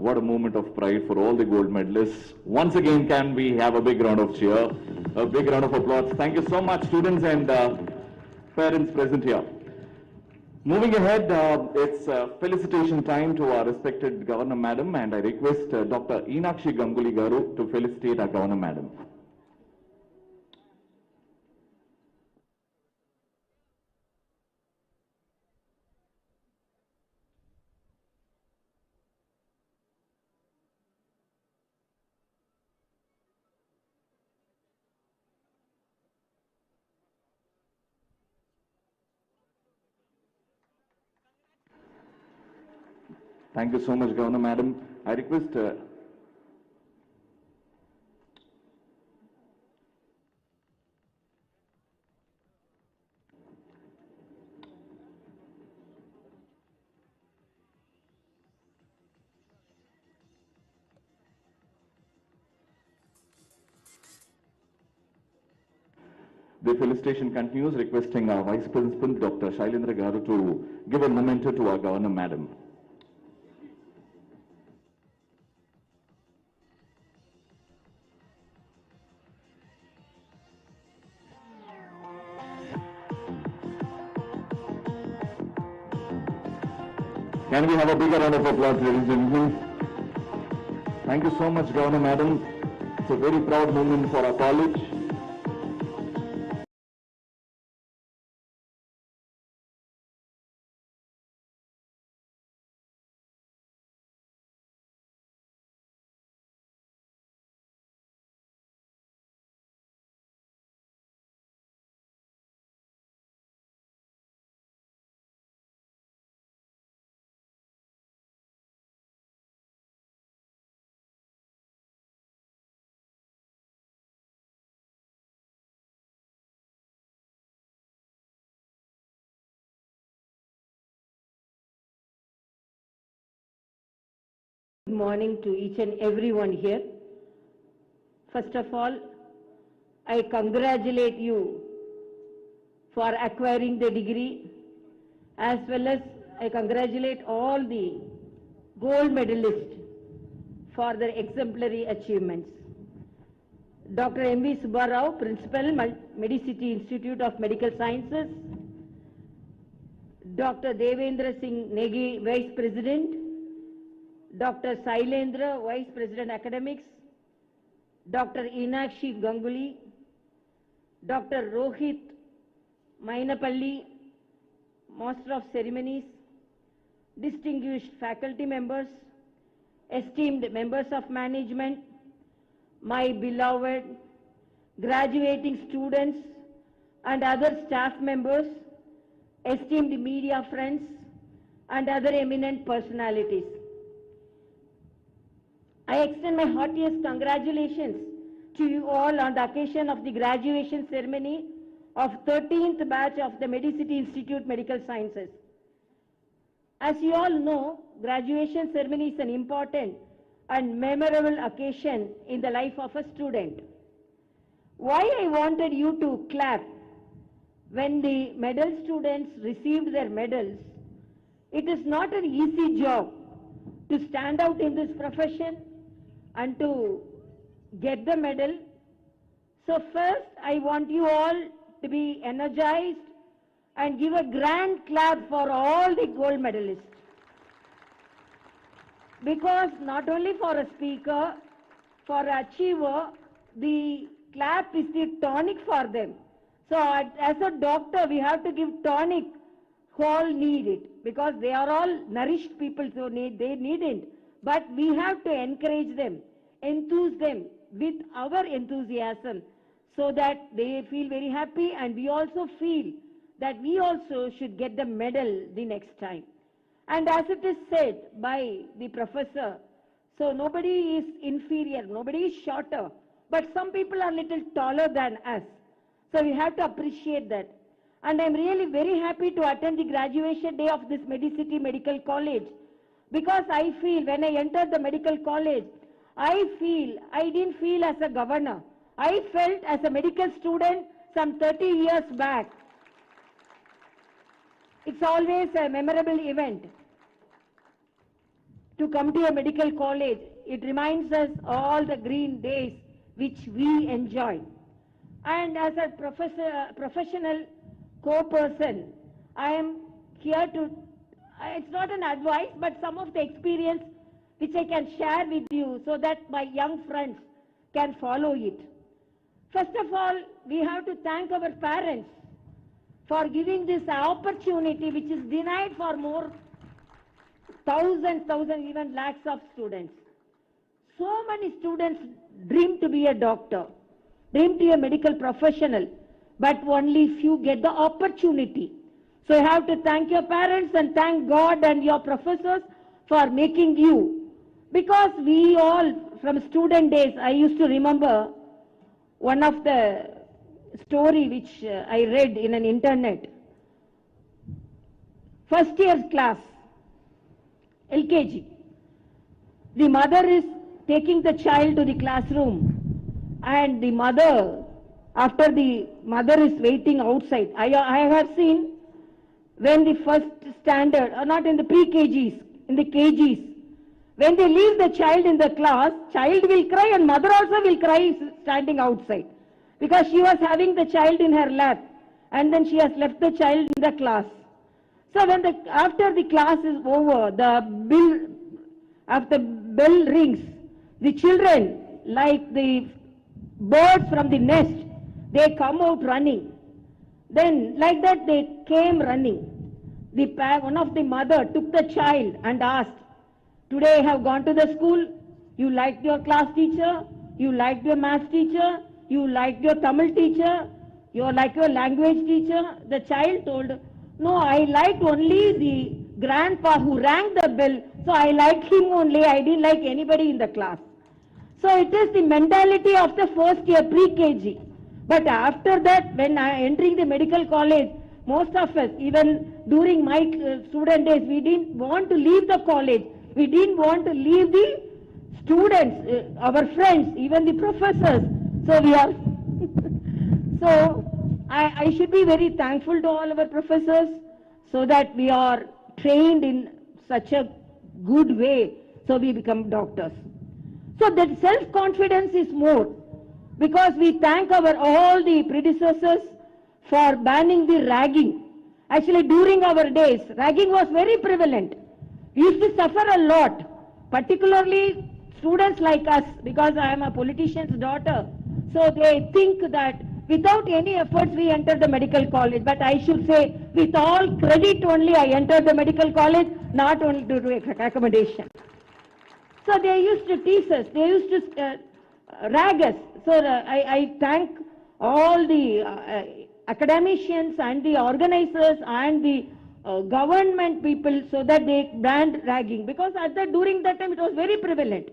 what a moment of pride for all the gold medalists. Once again, can we have a big round of cheer, a big round of applause. Thank you so much, students and parents present here. Moving ahead, it's felicitation time to our respected Governor Madam, and I request Dr. Inakshi Ganguli Garu to felicitate our Governor Madam. Thank you so much, Governor Madam. I request the felicitation continues, requesting our Vice Principal, Dr. Shailendra Garu, to give a memento to our Governor Madam. Can we have a bigger round of applause, ladies and gentlemen? Thank you so much, Governor Madam. It's a very proud moment for our college. Good morning to each and everyone here. First of all, I congratulate you for acquiring the degree, as well as I congratulate all the gold medalists for their exemplary achievements. Dr. M.V. Subbarao, Principal, Mediciti Institute of Medical Sciences. Dr. Devendra Singh Negi, Vice President. Dr. Sailendra, Vice President Academics, Dr. Inakshi Ganguli, Dr. Rohit Mainapalli, Master of Ceremonies, distinguished faculty members, esteemed members of management, my beloved graduating students and other staff members, esteemed media friends and other eminent personalities. I extend my heartiest congratulations to you all on the occasion of the graduation ceremony of 13th batch of the Mediciti Institute Medical Sciences. As you all know, graduation ceremony is an important and memorable occasion in the life of a student. Why I wanted you to clap when the medal students received their medals? It is not an easy job to stand out in this profession and to get the medal. So first, I want you all to be energized and give a grand clap for all the gold medalists. Because not only for a speaker, for an achiever, the clap is the tonic for them. So as a doctor, we have to give tonic who all need it, because they are all nourished people, so they need it. But we have to encourage them, enthuse them with our enthusiasm, so that they feel very happy, and we also feel that we also should get the medal the next time. And as it is said by the professor, so nobody is inferior, nobody is shorter, but some people are little taller than us. So we have to appreciate that. And I'm really very happy to attend the graduation day of this Mediciti Medical College, because I feel when I entered the medical college, I didn't feel as a governor. I felt as a medical student some 30 years back. It's always a memorable event. to come to a medical college. It reminds us all the green days which we enjoy. And as a professional co-person, I am here to, it's not an advice, but some of the experience which I can share with you so that my young friends can follow it. First of all, we have to thank our parents for giving this opportunity which is denied for more thousands, even lakhs of students. So many students dream to be a doctor, dream to be a medical professional, but only few get the opportunity. So you have to thank your parents and thank God and your professors for making you. Because we all, from student days, I used to remember one of the story which I read in an internet. First year's class, LKG. The mother is taking the child to the classroom, and the mother, after the mother is waiting outside. I have seen when the first standard, or not in the pre-KGs, in the KGs, when they leave the child in the class, child will cry and mother also will cry standing outside, because she was having the child in her lap and then she has left the child in the class. So when after the class is over, after bell rings, the children, like the birds from the nest, they come out running. Then like that they came running. One of the mother took the child and asked, "Today I have gone to the school, you liked your class teacher, you liked your math teacher, you liked your Tamil teacher, you like your language teacher?" The child told, "No, I liked only the grandpa who rang the bell, so I liked him only, I didn't like anybody in the class." So it is the mentality of the first year pre-KG. But after that, when I entering the medical college, most of us, even during my student days, we didn't want to leave the college. We didn't want to leave the students, our friends, even the professors. So we are, so I should be very thankful to all our professors so that we are trained in such a good way, so we become doctors. So that self-confidence is more, because we thank all the predecessors for banning the ragging. Actually, during our days, ragging was very prevalent. We used to suffer a lot, particularly students like us, because I am a politician's daughter. So they think that without any efforts we entered the medical college. But I should say, with all credit only I entered the medical college, not only due to accommodation. So they used to tease us, they used to rag us. So I thank all the academicians and the organizers and the government people so that they banned ragging, because during that time it was very prevalent,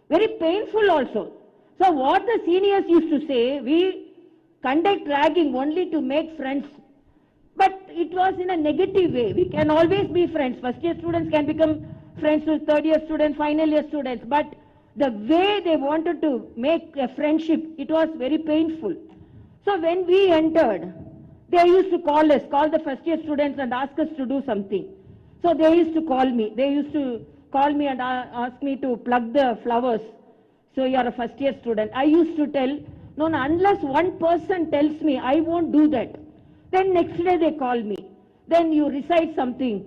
very painful also. So what the seniors used to say, we conduct ragging only to make friends, but it was in a negative way. We can always be friends. First year students can become friends with third year students, final year students, but the way they wanted to make a friendship, it was very painful. So when we entered, they used to call the first year students and ask us to do something. So they used to call me. They used to call me and ask me to pluck the flowers. So you are a first year student. I used to tell, no, unless one person tells me, I won't do that. Then next day they call me. Then you recite something.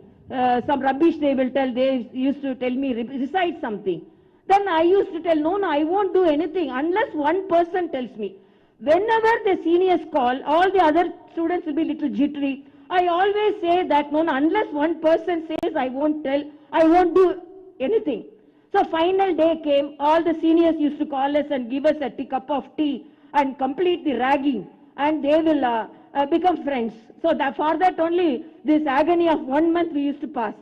Some rubbish they will tell. They used to tell me, recite something. Then I used to tell, no, I won't do anything unless one person tells me. Whenever the seniors call, all the other students will be little jittery. I always say that, no, unless one person says I won't do anything. So final day came, all the seniors used to call us and give us a cup of tea and complete the ragging, and they will become friends. So for that only, this agony of 1 month we used to pass.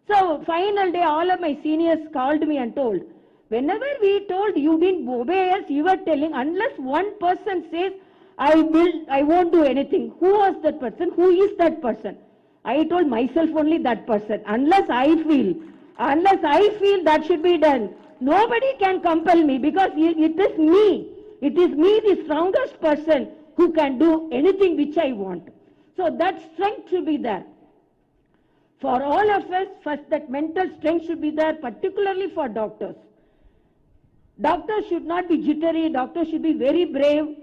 So final day, all of my seniors called me and told, whenever we told you didn't obey us, you were telling, unless one person says, I won't do anything. Who was that person? Who is that person? I told myself only that person. Unless I feel that should be done, nobody can compel me, because it is me. It is me, the strongest person, who can do anything which I want. So that strength should be there. For all of us, first that mental strength should be there, particularly for doctors. Doctors should not be jittery, doctors should be very brave.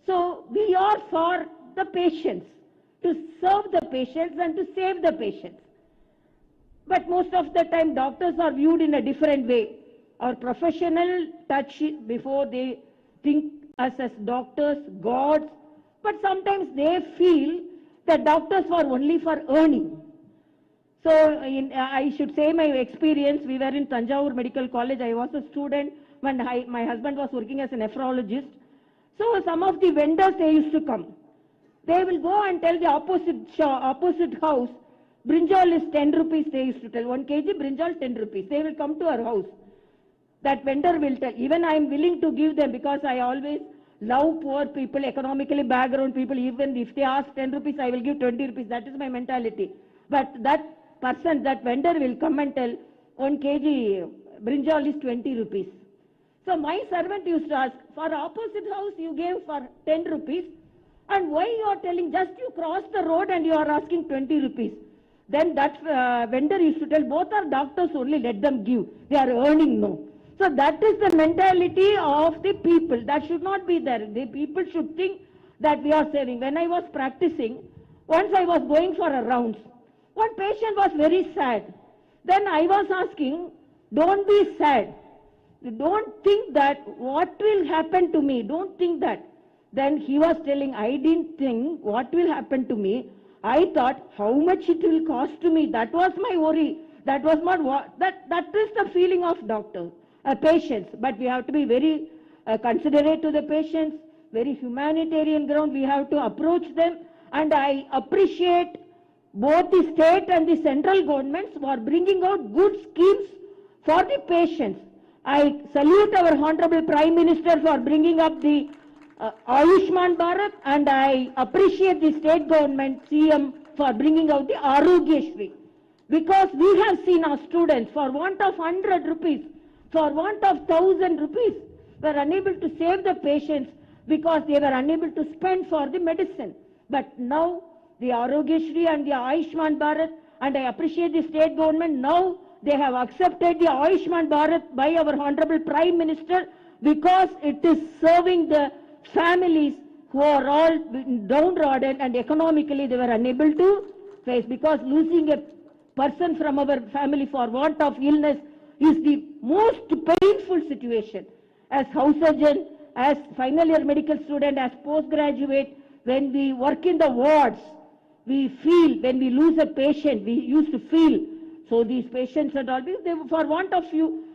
So we are for the patients, to serve the patients and to save the patients. But most of the time doctors are viewed in a different way. Our professional touch before they think us as doctors, gods, but sometimes they feel that doctors were only for earning. So I should say my experience, we were in Tanjavur Medical College, I was a student when my husband was working as a nephrologist. So some of the vendors, they used to come. They will go and tell the opposite house, brinjal is 10 rupees, they used to tell, 1 kg brinjal 10 rupees. They will come to our house. That vendor will tell, even I am willing to give them because I always love poor people, economically background people, even if they ask 10 rupees, I will give 20 rupees. That is my mentality. But that person, that vendor will come and tell, 1 kg brinjal is 20 rupees. So my servant used to ask, for opposite house you gave for 10 rupees, and why you are telling, just you cross the road and you are asking 20 rupees. Then that vendor used to tell, both are doctors only, let them give. They are earning, no. So that is the mentality of the people. That should not be there. The people should think that we are saving. When I was practicing, once I was going for a rounds. One patient was very sad. Then I was asking, don't be sad. Don't think that what will happen to me. Don't think that. Then he was telling, I didn't think what will happen to me. I thought how much it will cost to me. That was my worry. That was not what, that is the feeling of doctor, patients. But we have to be very considerate to the patients, very humanitarian ground. We have to approach them. And I appreciate both the state and the central governments for bringing out good schemes for the patients. I salute our Honorable Prime Minister for bringing up the Ayushman Bharat, and I appreciate the state government, CM, for bringing out the Arogyashri. Because we have seen our students, for want of 100 rupees, for want of 1000 rupees, were unable to save the patients because they were unable to spend for the medicine. But now, the Arogyashri and the Ayushman Bharat, and I appreciate the state government, now they have accepted the Ayushman Bharat by our Honorable Prime Minister because it is serving the families who are all downtrodden and economically they were unable to face, because losing a person from our family for want of illness is the most painful situation. As house surgeon, as final year medical student, as postgraduate, when we work in the wards, we feel, when we lose a patient, we used to feel. So these patients and all, they, for want of few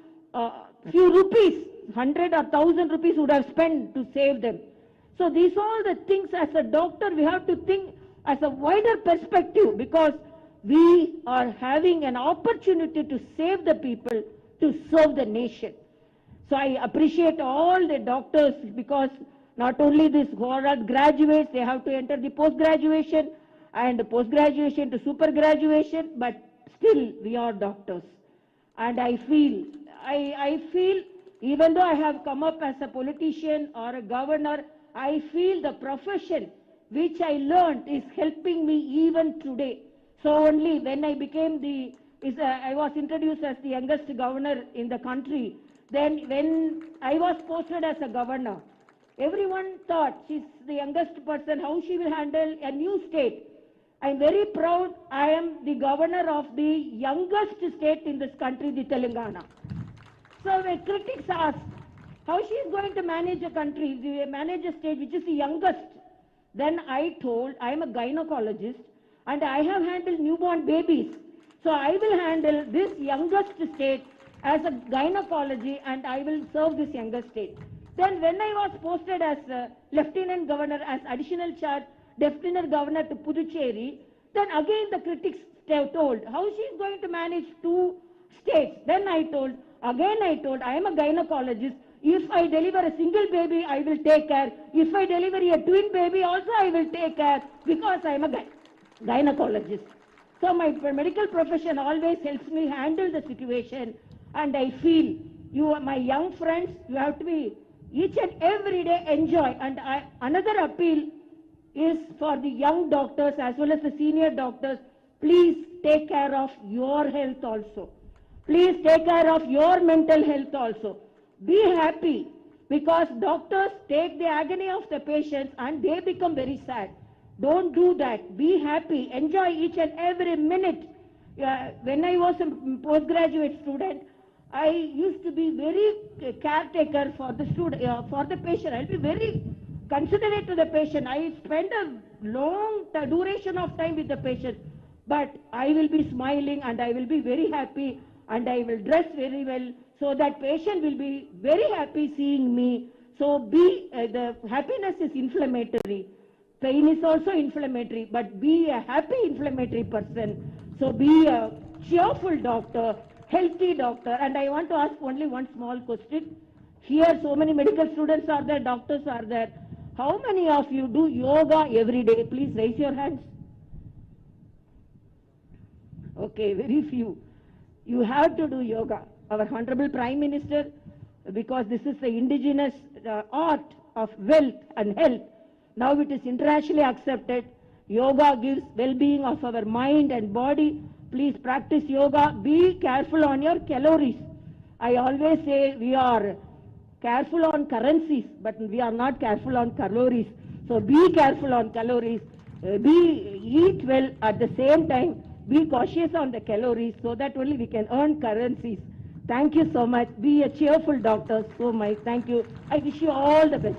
rupees, 100 or 1000 rupees would have spent to save them. So these are all the things as a doctor we have to think as a wider perspective, because we are having an opportunity to save the people, to serve the nation. So I appreciate all the doctors, because not only this who are graduates, they have to enter the post-graduation and post-graduation to super-graduation, but still we are doctors. And I feel, even though I have come up as a politician or a governor, I feel the profession which I learned is helping me even today. So only when I became I was introduced as the youngest governor in the country. Then when I was posted as a governor, everyone thought she's the youngest person, how she will handle a new state. I'm very proud I am the governor of the youngest state in this country, the Telangana. So when critics ask how she is going to manage a country, manage a state which is the youngest, then I told I am a gynecologist and I have handled newborn babies. So I will handle this youngest state as a gynecology and I will serve this youngest state. Then when I was posted as Lieutenant Governor, as additional charge, Lieutenant Governor to Puducherry, then again the critics told how she is going to manage 2 states. Then I told, I am a gynecologist. If I deliver a single baby, I will take care. If I deliver a twin baby, also I will take care, because I am a gynecologist. So my medical profession always helps me handle the situation, and I feel you, my young friends, you have to be each and every day enjoy. And another appeal is for the young doctors as well as the senior doctors, please take care of your health also. Please take care of your mental health also. Be happy, because doctors take the agony of the patients and they become very sad. Don't do that. Be happy. Enjoy each and every minute. When I was a postgraduate student, I used to be very caretaker for the student, for the patient. I'll be very considerate to the patient. I spend a long duration of time with the patient, but I will be smiling and I will be very happy and I will dress very well, so that patient will be very happy seeing me. So the happiness is inflammatory. Pain is also inflammatory, but be a happy inflammatory person. So be a cheerful doctor, healthy doctor. And I want to ask only one small question. Here so many medical students are there, doctors are there. How many of you do yoga every day? Please raise your hands. Okay, very few. You have to do yoga. Our Honorable Prime Minister, because this is the indigenous art of wealth and health, now it is internationally accepted. Yoga gives well-being of our mind and body. Please practice yoga. Be careful on your calories. I always say we are careful on currencies, but we are not careful on calories. So be careful on calories. Eat well at the same time. Be cautious on the calories, so that only we can earn currencies. Thank you so much. Be a cheerful doctor. So much. Thank you. I wish you all the best.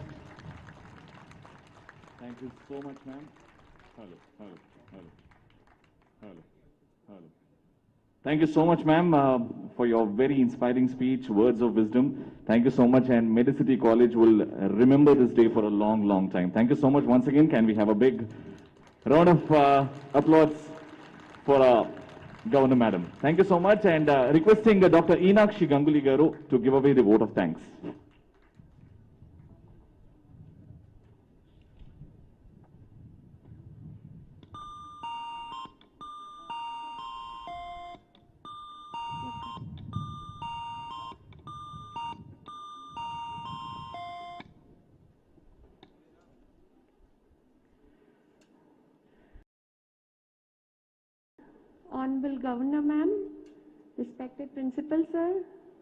Thank you so much, ma'am. Hello. Thank you so much, ma'am, for your very inspiring speech, words of wisdom. Thank you so much, and Mediciti College will remember this day for a long, long time. Thank you so much once again. Can we have a big round of applause for Governor Madam? Thank you so much, and requesting Dr. Enakshi Ganguly Garu to give away the vote of thanks. Honorable Governor Ma'am, respected Principal Sir,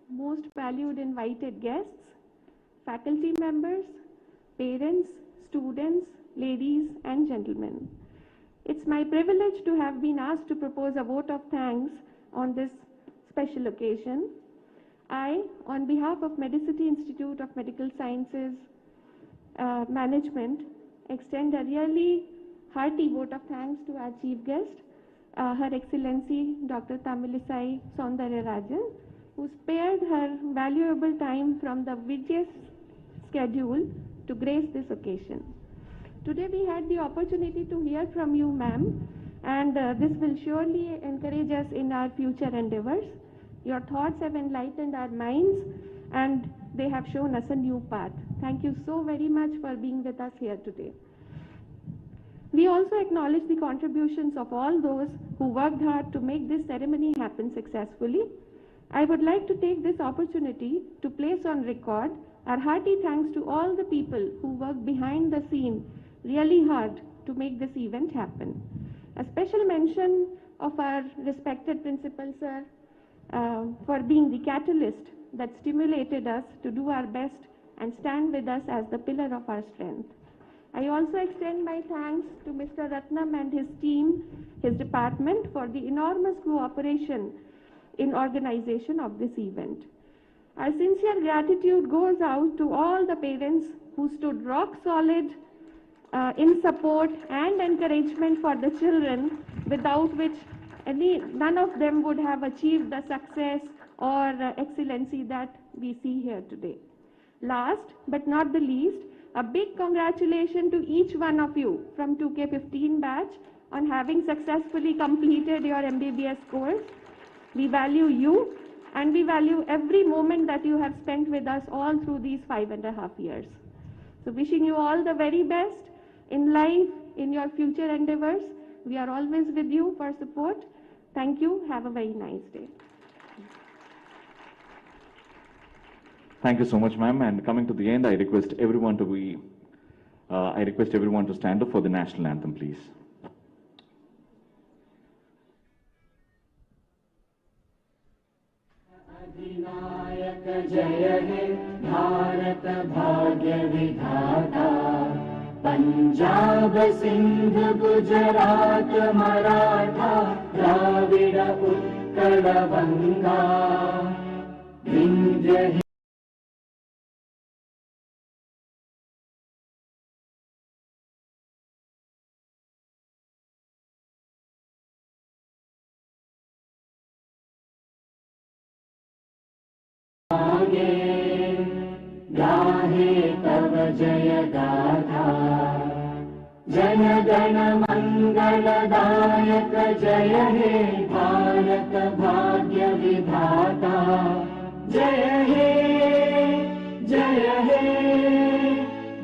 most valued invited guests, faculty members, parents, students, ladies and gentlemen. It's my privilege to have been asked to propose a vote of thanks on this special occasion. I, on behalf of Mediciti Institute of Medical Sciences Management, extend a really hearty vote of thanks to our chief guest, Her Excellency Dr. Tamilisai Soundararajan, who spared her valuable time from the busy schedule to grace this occasion. Today we had the opportunity to hear from you, ma'am, and this will surely encourage us in our future endeavors. Your thoughts have enlightened our minds and they have shown us a new path. Thank you so very much for being with us here today. We also acknowledge the contributions of all those who worked hard to make this ceremony happen successfully. I would like to take this opportunity to place on record our hearty thanks to all the people who worked behind the scene really hard to make this event happen. A special mention of our respected Principal Sir for being the catalyst that stimulated us to do our best and stand with us as the pillar of our strength. I also extend my thanks to Mr. Ratnam and his team, his department, for the enormous cooperation in organization of this event. Our sincere gratitude goes out to all the parents who stood rock solid in support and encouragement for the children, without which none of them would have achieved the success or excellency that we see here today. Last but not the least, a big congratulations to each one of you from 2K15 batch on having successfully completed your MBBS course. We value you and we value every moment that you have spent with us all through these 5.5 years. So wishing you all the very best in life, in your future endeavors. We are always with you for support. Thank you. Have a very nice day. Thank you so much, ma'am. And coming to the end, I request everyone to stand up for the national anthem, please. जय हे भारत भाग्य विधाता। पंजाब सिंध गुजरात मराठा द्राविड उत्कल बंगा विंध्य गाहे तव जय गाथा। जन गण मंगलदायक जय हे भारत भाग्य विधाता। जय हे जय हे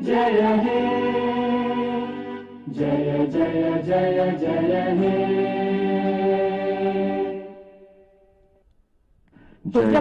जय हे जय जय जय जय हे। जय